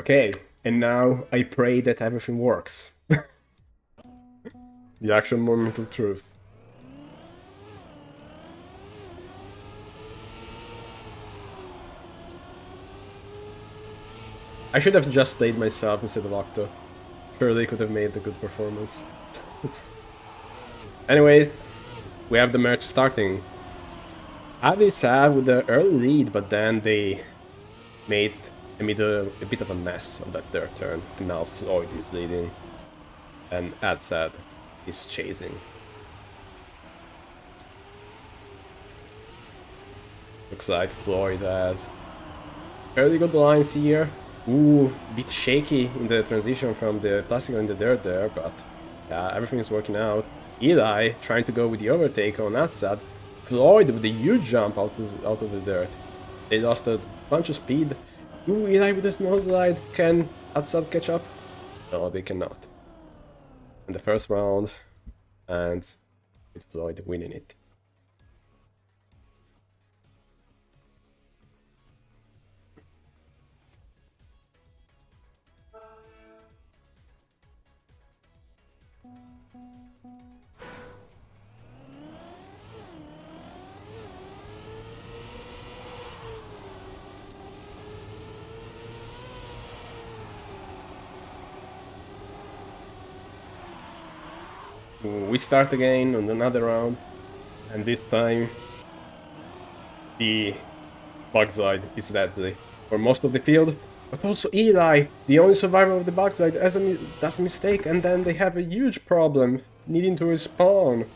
Okay, and now I pray that everything works. The actual moment of truth. I should have just played myself instead of Octo. Surely could have made a good performance. Anyways, we have the match starting. Adsad with the early lead, but then they made a bit of a mess of that third turn, and now Floyd is leading, and adsad is chasing. Looks like Floyd has fairly good lines here. Ooh, bit shaky in the transition from the plastic in the dirt there, but yeah, everything is working out. Eeli trying to go with the overtake on adsad. Floyd with a huge jump out of the dirt. They lost a bunch of speed. Ooh, Eeli with a snow slide. Can adsad catch up? No, they cannot. In the first round, and with Floyd winning it. We start again on another round, and this time the bug slide is deadly for most of the field, but also Eeli, the only survivor of the bug slide, does a mistake, and then they have a huge problem needing to respawn.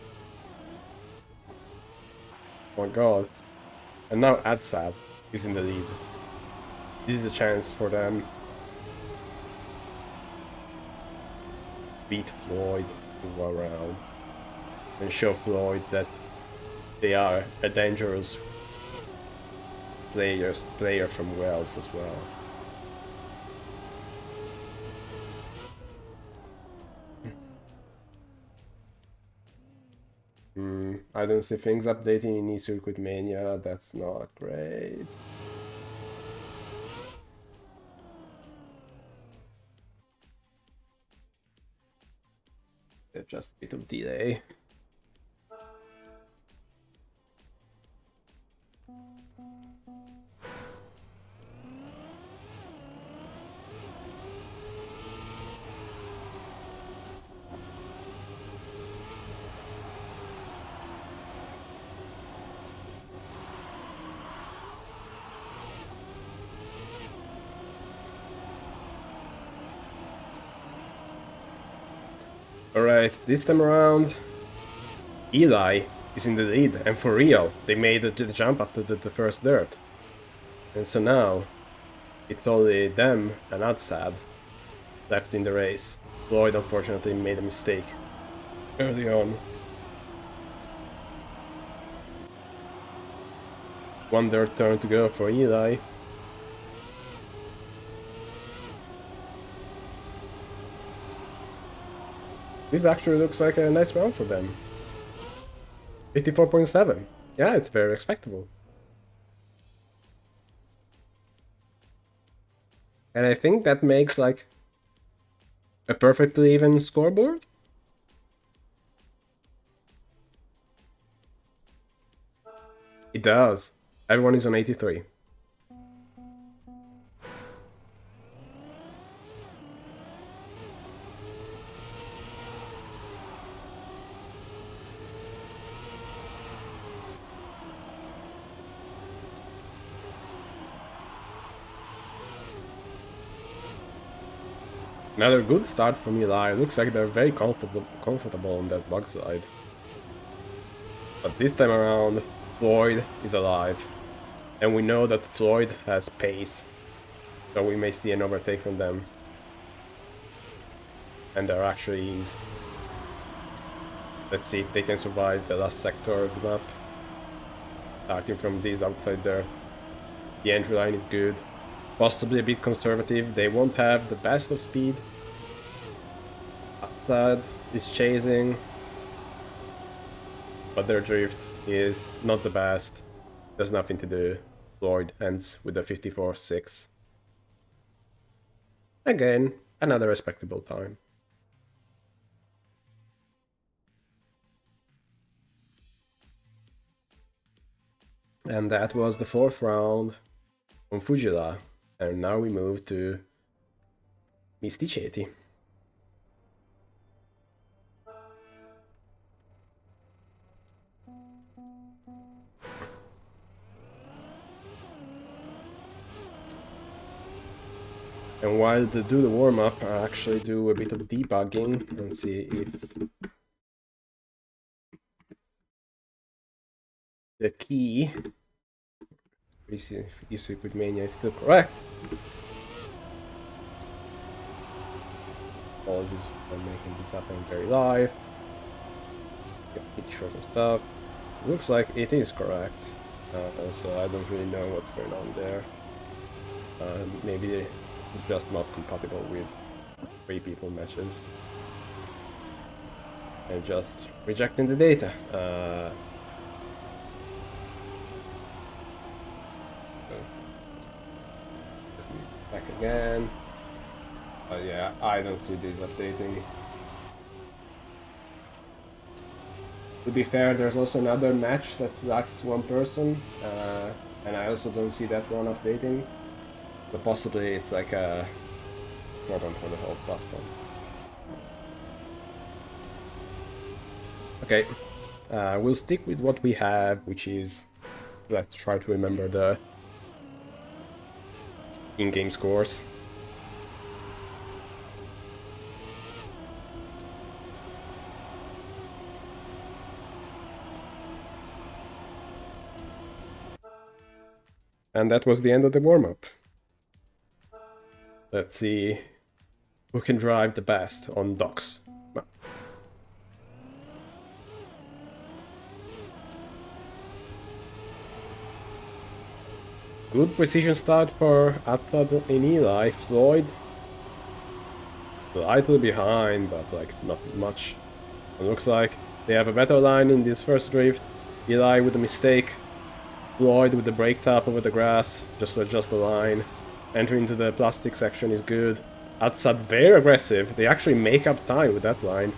Oh my god. And now adsad is in the lead. This is a chance for them beat Floyd in one round and show Floyd that they are a dangerous player from Wales as well. I don't see things updating in eCircuit Mania. That's not great. Just a bit of delay. Alright, this time around, Eeli is in the lead, and for real, they made the jump after the first dirt. And so now, it's only them and adsad left in the race. Floyd unfortunately made a mistake early on. One dirt turn to go for Eeli. This actually looks like a nice round for them. 54.7. Yeah, it's very respectable. And I think that makes like a perfectly even scoreboard. It does. Everyone is on 83. Another good start from Eeli. Looks like they're very comfortable on that bug side. But this time around, Floyd is alive. And we know that Floyd has pace. So we may see an overtake from them. And there actually is. Let's see if they can survive the last sector of the map. Starting from this outside there. The entry line is good. Possibly a bit conservative. They won't have the best of speed. adsad is chasing. But their drift is not the best. There's nothing to do. Floyd ends with a 54.6. Again, another respectable time. And that was the 4th round on Fujila. And now we move to Misticeti. And while they do the warm-up, I actually do a bit of debugging and see if the key with Mania is still correct. Apologies for making this happen very live. Get a bit short and stuff. It looks like it is correct, so I don't really know what's going on there. Maybe it's just not compatible with 3 people matches. And just rejecting the data. Back again. Yeah, I don't see this updating. To be fair, there's also another match that lacks 1 person, and I also don't see that one updating. So possibly it's like a problem for the whole platform. Okay, we'll stick with what we have, which is, let's try to remember the in-game scores. And that was the end of the warm-up. Let's see who can drive the best on docks. Good precision start for adsad and eeli. Floyd slightly behind, but like not much. It looks like they have a better line in this first drift. Eeli with a mistake. Floyd with the brake tap over the grass, just to adjust the line. Entering into the plastic section is good. adsad very aggressive. They actually make up time with that line.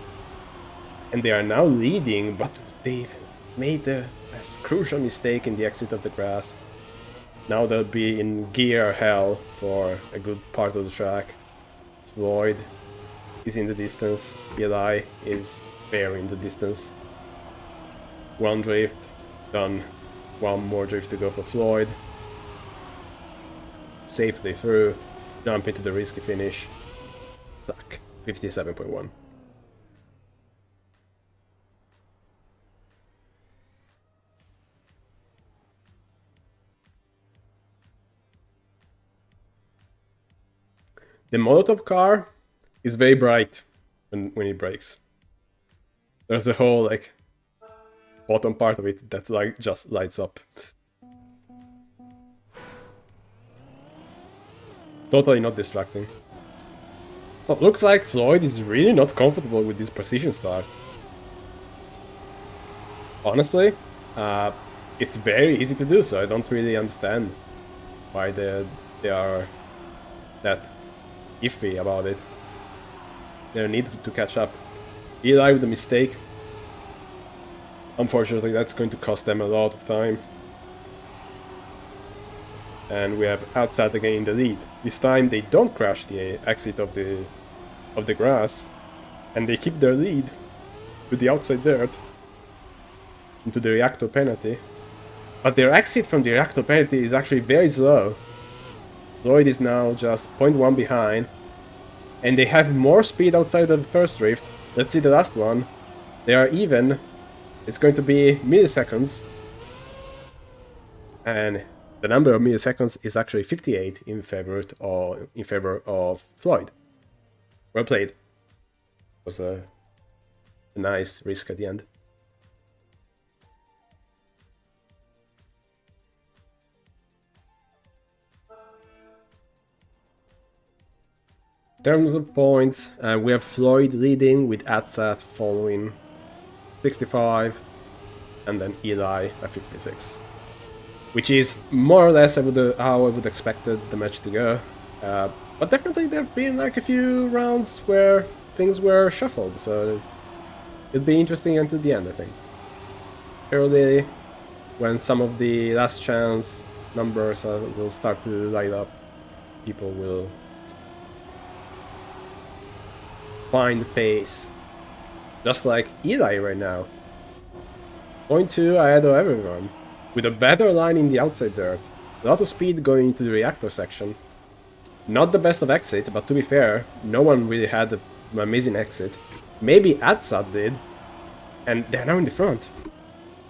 And they are now leading, but they've made a crucial mistake in the exit of the grass. Now they'll be in gear hell for a good part of the track. Floyd is in the distance. eeli is very in the distance. 1 drift done. 1 more drift to go for Floyd. Safely through. Jump into the risky finish. Zack, 57.1. The Molotov car is very bright when it brakes. There's a whole like bottom part of it that like just lights up. Totally not distracting. So it looks like Floyd is really not comfortable with this precision start. Honestly, it's very easy to do, so I don't really understand why they are that iffy about it. They need to catch up. eeli with a mistake. Unfortunately, that's going to cost them a lot of time. And we have adsad again in the lead. This time they don't crash the exit of the grass, and they keep their lead to the outside dirt into the reactor penalty. But their exit from the reactor penalty is actually very slow. Floyd is now just 0.1 behind, and they have more speed outside of the first drift. Let's see the last one. They are even. It's going to be milliseconds, and the number of milliseconds is actually 58 in favor of Floyd. Well played. It was a nice risk at the end. In terms of points, we have Floyd leading with adsad following 65, and then eeli at 56. Which is more or less how I would expected the match to go. But definitely there have been like a few rounds where things were shuffled, so it'll be interesting until the end, I think. Surely, when some of the last chance numbers will start to light up, people will find the pace. Just like eeli right now. 0.2 ahead of everyone, with a better line in the outside dirt. A lot of speed going into the reactor section. Not the best of exit, but to be fair, no one really had an amazing exit. Maybe adsad did, and they're now in the front.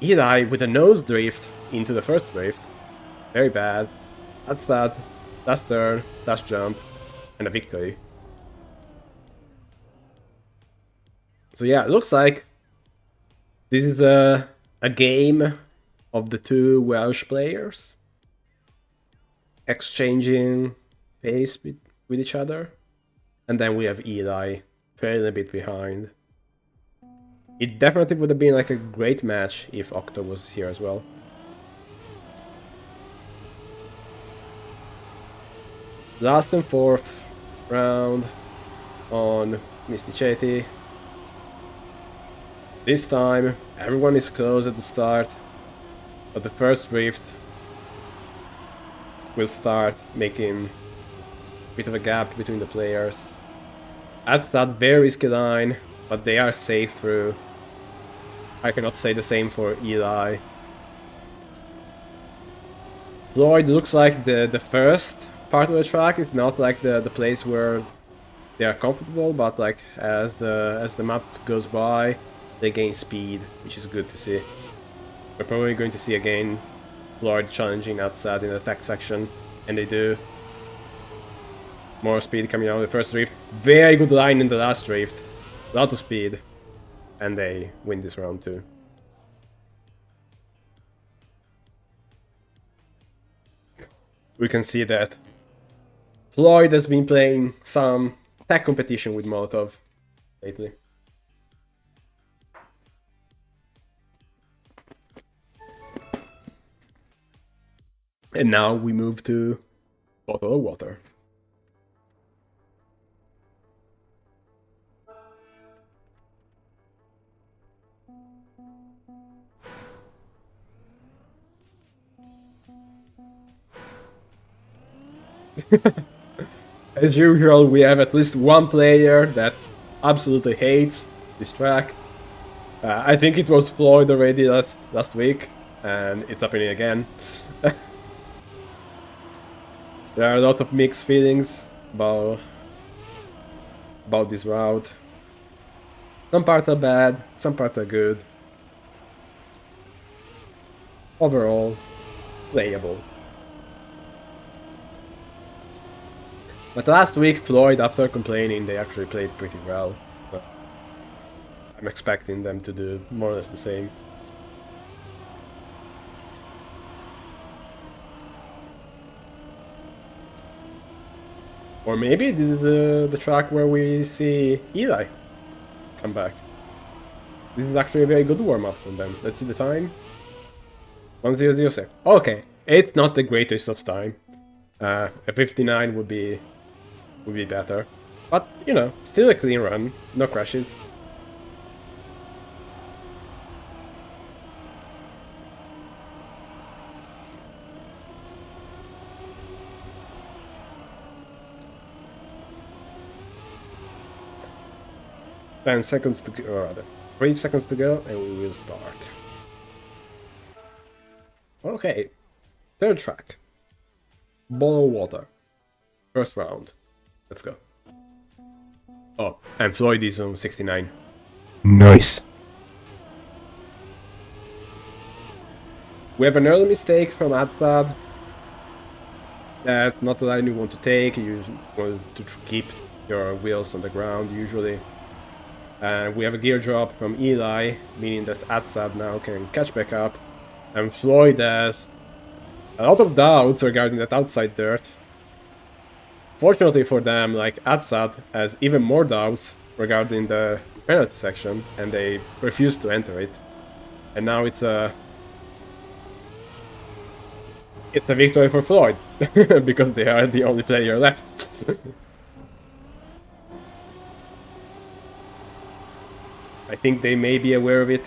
eeli with a nose drift into the first drift. Very bad. adsad, last turn, last jump, and a victory. So yeah, it looks like this is a game of the two Welsh players exchanging pace with each other. And then we have eeli trailing a bit behind. It definitely would have been like a great match if Octo was here as well. Last and fourth round on Misty Chetty. This time, everyone is close at the start, but the first drift will start making a bit of a gap between the players. That's that very risky line, but they are safe through. I cannot say the same for eeli. Floyd looks like the first part of the track is not like the place where they are comfortable, but like as the map goes by, they gain speed, which is good to see. We're probably going to see again Floyd challenging adsad in the attack section, and they do. More speed coming out of the first drift. Very good line in the last drift. A lot of speed. And they win this round too. We can see that Floyd has been playing some tech competition with Molotov lately. And now we move to bottle of water. As usual, we have at least one player that absolutely hates this track. I think it was Floyd already last week, and it's happening again. There are a lot of mixed feelings about this route. Some parts are bad, some parts are good. Overall, playable. But last week, Floyd, after complaining, they actually played pretty well. But I'm expecting them to do more or less the same. Or maybe this is the track where we see eeli come back. This is actually a very good warm-up from them. Let's see the time. 1:06. Okay, it's not the greatest of time. A 59 would be better. But, you know, still a clean run. No crashes. Ten seconds to go, or rather, 3 seconds to go, and we will start. Okay, third track. Bottle of water. First round. Let's go. Oh, and Floyd is on 69. Nice. We have an early mistake from adsad. That's not the line you want to take. You want to keep your wheels on the ground usually. And we have a gear drop from eeli, meaning that adsad now can catch back up. And Floyd has a lot of doubts regarding that outside dirt. Fortunately for them, like adsad has even more doubts regarding the penalty section, and they refuse to enter it. And now it's a It's a victory for Floyd, because they are the only player left. I think they may be aware of it.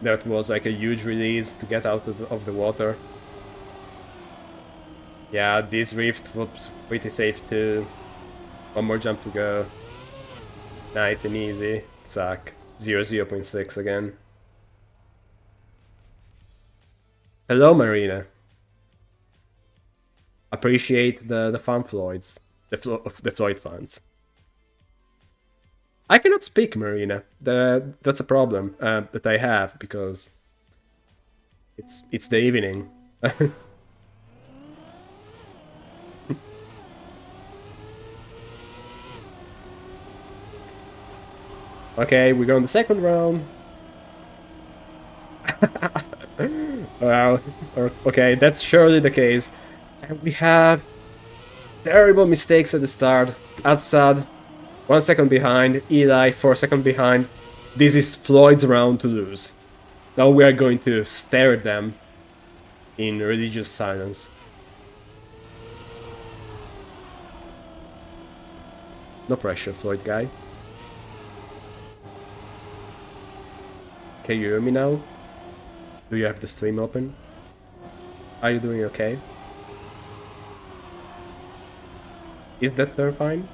That was like a huge release to get out of the water. Yeah, this rift was pretty safe too. One more jump to go. Nice and easy. Suck. 0.6 again. Hello, Marina. Appreciate the fun Floyds. The Floyd fans. I cannot speak, Marina. That's a problem that I have because it's the evening. Okay, we go in the second round. Well, okay, that's surely the case. And we have terrible mistakes at the start. Adsad, 1 second behind. Eeli, 4 seconds behind. This is Floyd's round to lose. Now we are going to stare at them in religious silence. No pressure, Floyd guy. Can you hear me now? Do you have the stream open? Are you doing okay? Is that turn fine?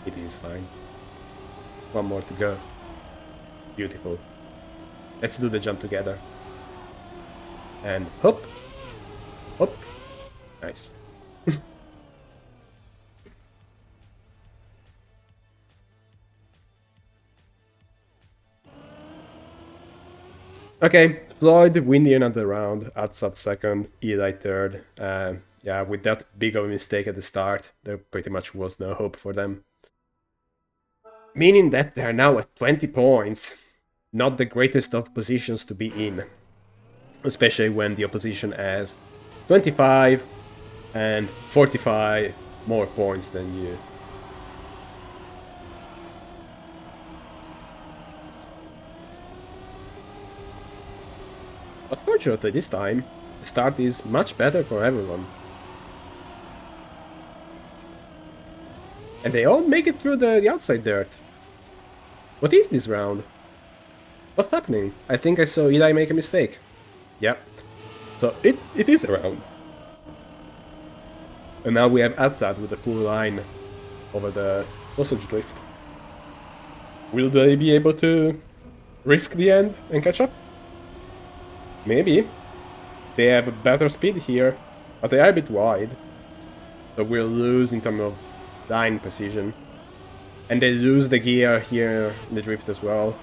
It is fine. One more to go. Beautiful. Let's do the jump together. And hop! Hop! Nice. Okay, Floyd winning another round, adsad second, Eeli third. Yeah, with that big of a mistake at the start, there pretty much was no hope for them. Meaning that they're now at 20 points. Not the greatest of positions to be in. Especially when the opposition has 25 and 45 more points than you. But fortunately this time, the start is much better for everyone. And they all make it through the outside dirt. What is this round? What's happening? I think I saw Eeli make a mistake. Yep. So it is a round. And now we have adsad with a full line over the sausage drift. Will they be able to risk the end and catch up? Maybe. They have a better speed here, but they are a bit wide. So we'll lose in terms of line precision. And they lose the gear here in the drift as well.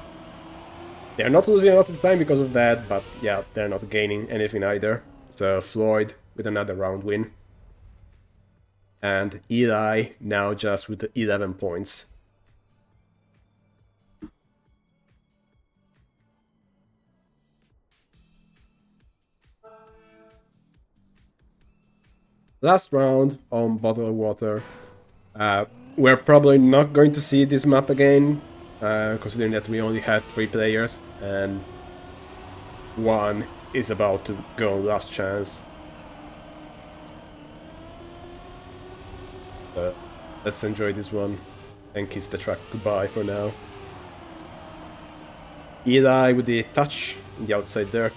They're not losing a lot of time because of that, but yeah, they're not gaining anything either. So Floyd with another round win. And Eeli now just with 11 points. Last round on bottled water. We're probably not going to see this map again, considering that we only have 3 players and one is about to go last chance. Let's enjoy this one and kiss the track goodbye for now. Eeli with the touch in the outside dirt.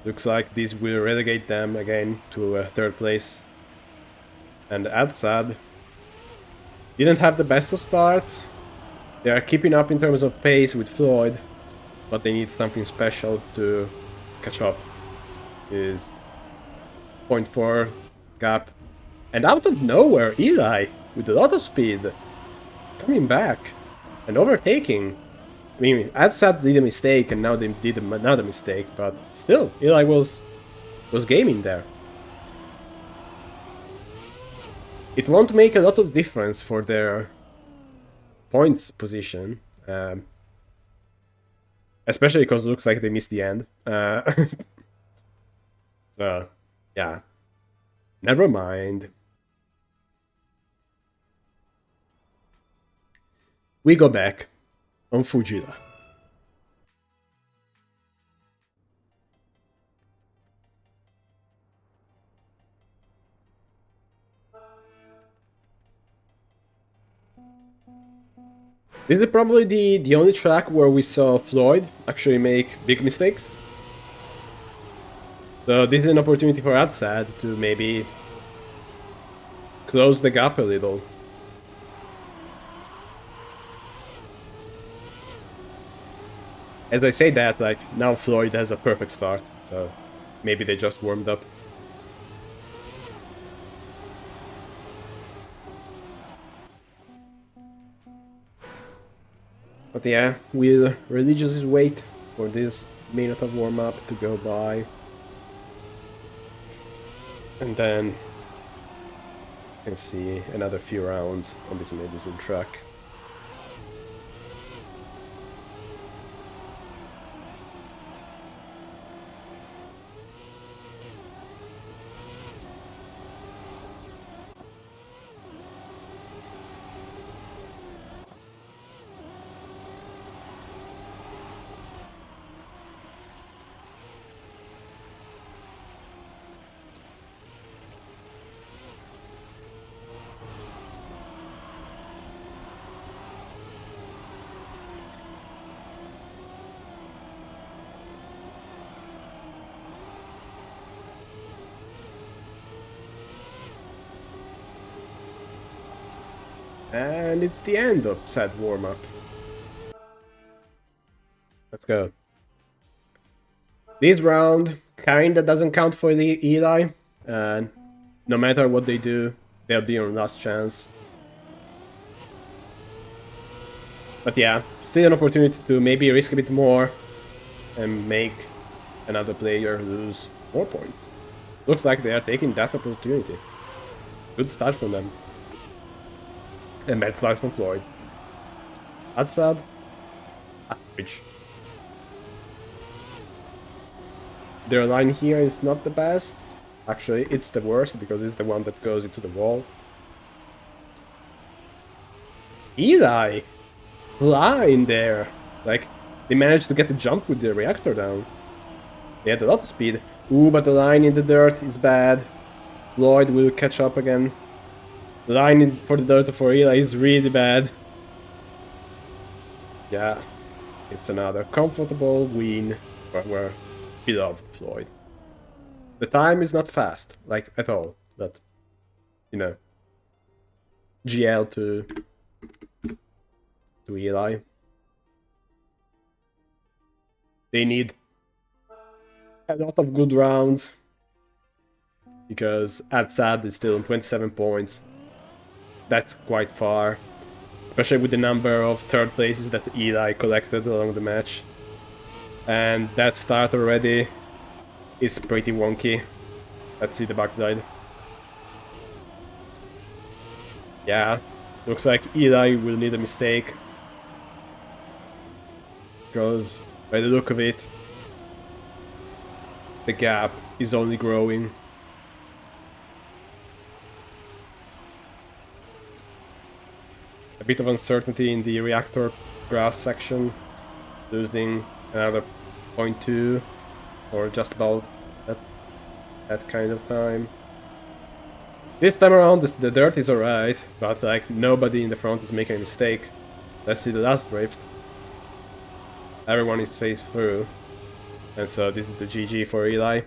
Looks like this will relegate them again to 3rd place. And adsad didn't have the best of starts. They are keeping up in terms of pace with Floyd, but they need something special to catch up. Is 0.4 gap. And out of nowhere, Eeli with a lot of speed coming back and overtaking. I mean, adsad did a mistake and now they did another mistake, but still, Eeli was gaming there. It won't make a lot of difference for their points position, especially because it looks like they missed the end. So, yeah, never mind. We go back on Fujita. This is probably the only track where we saw Floyd actually make big mistakes. So this is an opportunity for adsad to maybe close the gap a little. As I say that, like, now Floyd has a perfect start, so maybe they just warmed up. But yeah, we'll religiously wait for this minute of warm-up to go by. And then you can see another few rounds on this amazing track. And it's the end of said warm-up. Let's go. This round kinda doesn't count for the Eli, and no matter what they do, they'll be on last chance. But yeah, still an opportunity to maybe risk a bit more and make another player lose more points. Looks like they are taking that opportunity. Good start from them. And bad start from Floyd. Adsad. Average. Their line here is not the best. Actually, it's the worst because it's the one that goes into the wall. Eli! Flying there! Like, they managed to get the jump with the reactor down. They had a lot of speed. Ooh, but the line in the dirt is bad. Floyd will catch up again. The line for the dirt for Eli is really bad. Yeah, it's another comfortable win for beloved Floyd. The time is not fast, like, at all, but, you know, GL to Eli. They need a lot of good rounds, because adsad is still on 27 points. That's quite far, especially with the number of third places that Eli collected along the match. And that start already is pretty wonky. Let's see the backside. Yeah, looks like Eli will need a mistake, because by the look of it, the gap is only growing. A bit of uncertainty in the reactor grass section, losing another 0.2 or just about that kind of time. This time around the dirt is alright, but like nobody in the front is making a mistake. Let's see the last drift. Everyone is phased through, and so this is the GG for Eli.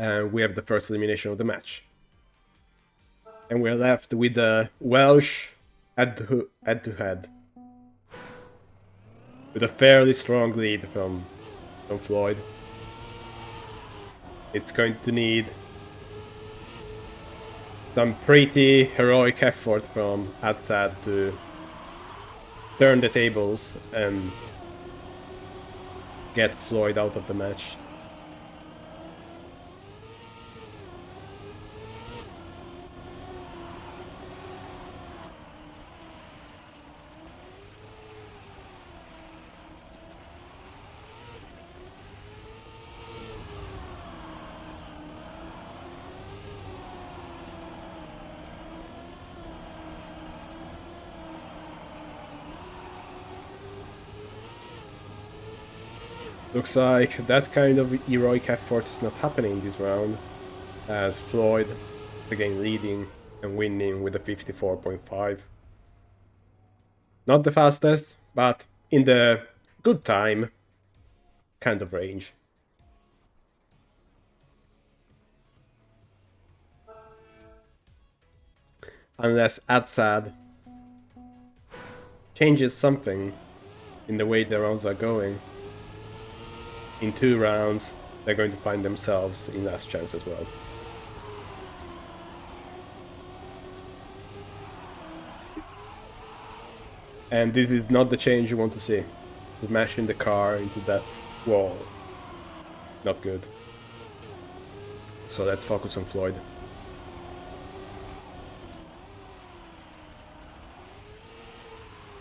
And we have the first elimination of the match. And we're left with the Welsh head-to-head. With a fairly strong lead from Floyd. It's going to need some pretty heroic effort from adsad to turn the tables and get Floyd out of the match. Looks like that kind of heroic effort is not happening this round, as Floyd is again leading and winning with a 54.5. Not the fastest, but in the good time kind of range. Unless adsad changes something in the way the rounds are going. In 2 rounds, they're going to find themselves in last chance as well. And this is not the change you want to see. Smashing the car into that wall. Not good. So let's focus on Floyd.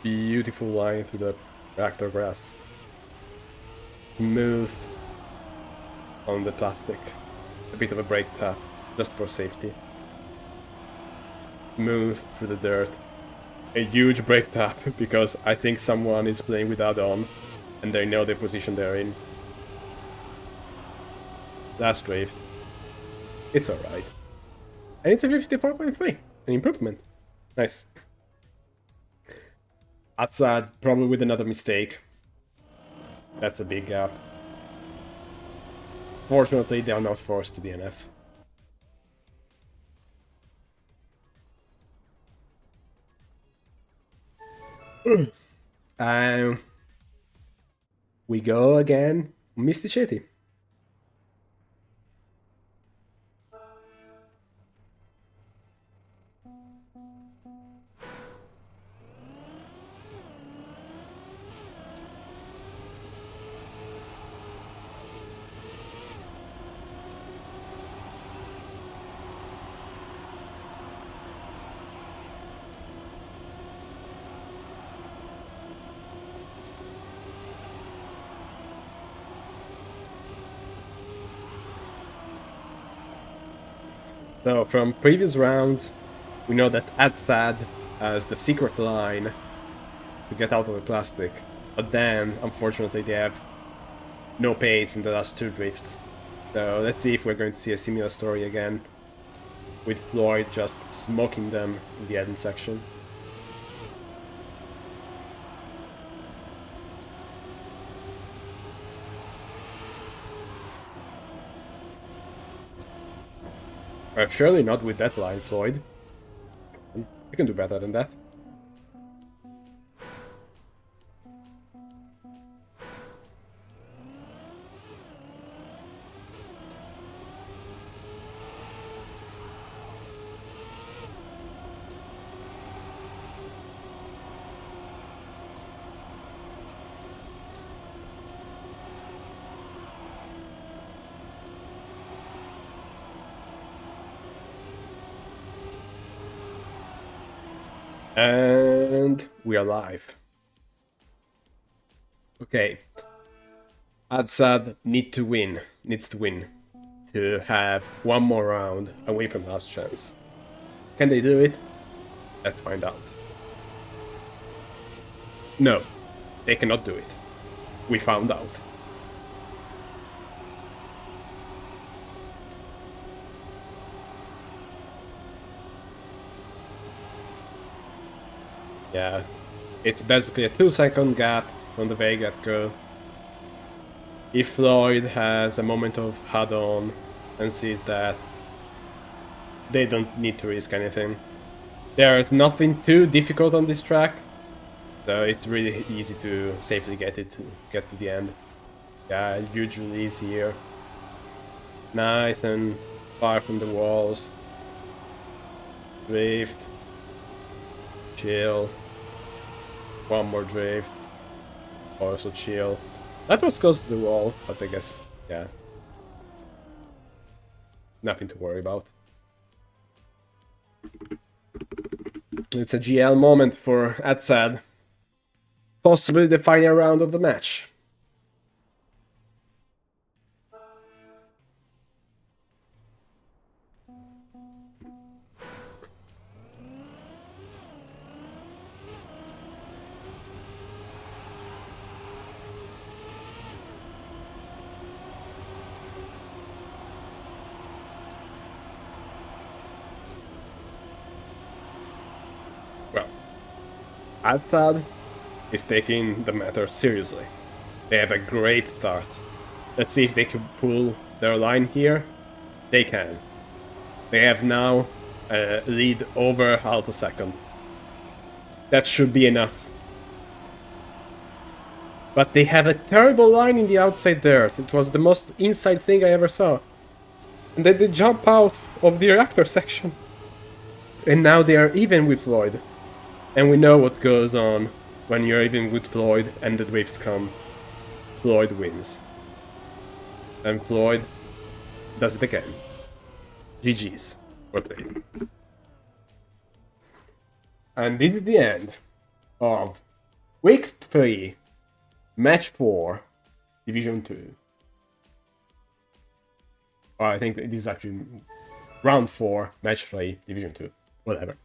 Beautiful line through the reactor grass. Smooth on the plastic. A bit of a brake tap, just for safety. Smooth through the dirt. A huge brake tap, because I think someone is playing with add-on, and they know the position they're in. Last drift. It's alright. And it's a 54.3, an improvement. Nice. Adsad, probably with another mistake. That's a big gap. Fortunately, they are not forced to DNF. We go again, Misty City. So from previous rounds, we know that adsad has the secret line to get out of the plastic, but then, unfortunately, they have no pace in the last 2 drifts. So let's see if we're going to see a similar story again, with Floyd just smoking them in the end section. Surely not with that line, Floyd. You can do better than that. And we are live. Okay. adsad needs to win to have one more round away from last chance. Can they do it? Let's find out. No, they cannot do it. We found out. Yeah, it's basically a 2-second gap from the very get-go. If Floyd has a moment of head-on and sees that, they don't need to risk anything. There is nothing too difficult on this track, so it's really easy to safely get to the end. Yeah, huge release here. Nice and far from the walls. Drift. Chill. One more drift. Also chill. That was close to the wall, but I guess, yeah. Nothing to worry about. It's a GL moment for adsad. Possibly the final round of the match. adsad is taking the matter seriously. They have a great start. Let's see if they can pull their line here. They can. They have now a lead over half a second. That should be enough. But they have a terrible line in the outside dirt. It was the most inside thing I ever saw. And then they jump out of the reactor section. And now they are even with Floyd. And we know what goes on when you're even with Floyd and the drifts come. Floyd wins. And Floyd does it again. GG's. Well played. And this is the end of Week 3, Match 4, Division 2. Oh, I think this is actually Round 4, Match 3, Division 2. Whatever.